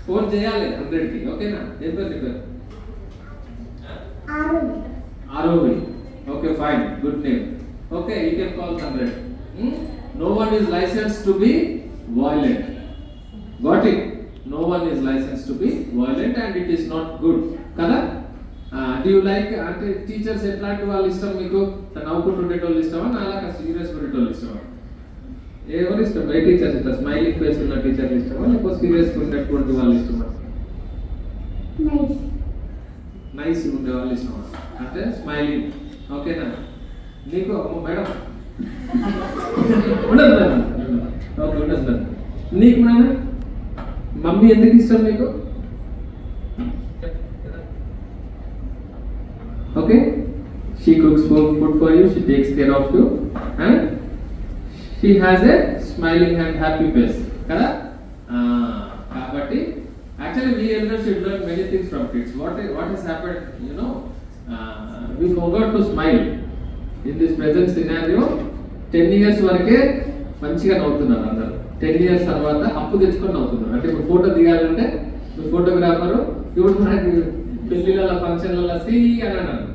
Phone చేయాలి 100కి. ఓకేనా? ఏం పేరు నీ పేరు? Aarovi. Okay, fine, good name. Okay, you can call 100. No one is licensed to be violent. Got it? No one is licensed to be violent and it is not good. Kada? Do you like అంటే teachers ఎట్లాంటి వాళ్ళు ఇష్టం మీకు? నవ్వుకుంటుండేటోళ్ళు ఇష్టమా, నాలాగా serious ఉండేటోళ్ళు ఇష్టమా? ఎవరు ఇష్టం? ఏ టీచర్స్ ఇష్టం? స్మైలింగ్ ఫేస్ ఉన్న టీచర్లు ఇష్టమా, లేకపోతే సీరియస్ ఉండేటువంటి వాళ్ళు ఇష్టమా? నైస్ ఉండే వాళ్ళు ఇష్టమా? అంటే స్మైలింగ్. ఓకేనా? నీకు మేడం ఉండదు మేడం. ఓకే, ఉండదు మేడం. నీకు మేడం మమ్మీ ఎందుకు ఇష్టం నీకు? Okay, she cooks food for you, she takes care of you, and she has a smiling and happy face. Kada? Kabatti, actually we elders should learn many things from kids. What has happened, you know, we forgot to smile. In this present scenario, 10 years వరకే మంచిగా నవ్వుతున్నారు అందరు. 10 years తర్వాత అప్పు తెచ్చుకొని నవ్వుతున్నారు. అంటే ఇప్పుడు ఫోటో దిగాలంటే మీరు ఫోటోగ్రాఫరు, ఇప్పుడు మనకి పెళ్లిళ్ళ ఫంక్షన్లలో సి అని అన్నాడు.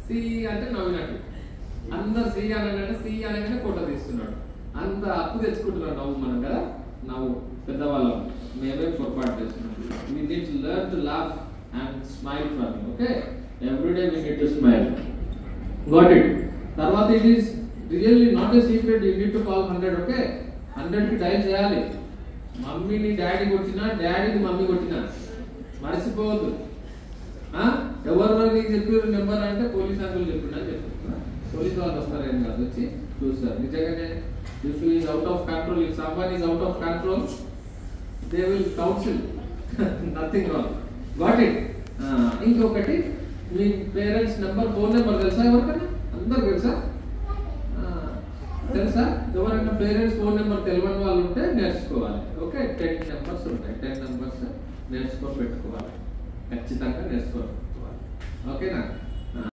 సి అంటే నవ్వినట్టు, అందరు సి అని అంటే సి అనగానే ఫోటో తీస్తున్నాడు. అంత అప్పు తెచ్చుకుంటున్నాడు నవ్వు మనం కదా. నవ్వు పెద్దవాళ్ళం మేమే పొరపాటు చేస్తున్నాం. We need to learn to laugh and smile from you. Okay, every day we need to smile. Got it? తర్వాత it is really not a secret, you need to call 100. Okay, 100కి dial చేయాలి. మమ్మీని daddy కొట్టినా, డాడీని mummy కొట్టినా మర్చిపోవద్దు. ఎవరు నీకు చెప్పారు నెంబర్ అంటే పోలీస్ అంకులు చెప్పినా చెప్తున్నా. పోలీస్ వాళ్ళు వస్తారేం కాదు, వచ్చి చూస్తారు. నిజంగానే if is out of control, if someone is out of control, they will council, nothing wrong. Got it? ఇంకొకటి, మీ పేరెంట్స్ నెంబర్, ఫోన్ నెంబర్ తెలుసా ఎవరికైనా? అందరు తెలుసా? తెలుసా? ఎవరైనా పేరెంట్స్ ఫోన్ నెంబర్ తెలియని వాళ్ళు ఉంటే నేర్చుకోవాలి. ఓకే, 10 నెంబర్స్ ఉంటాయి. 10 నెంబర్స్ నేర్చుకొని పెట్టుకోవాలి, ఖచ్చితంగా నేర్చుకోవాలి. ఓకేనా?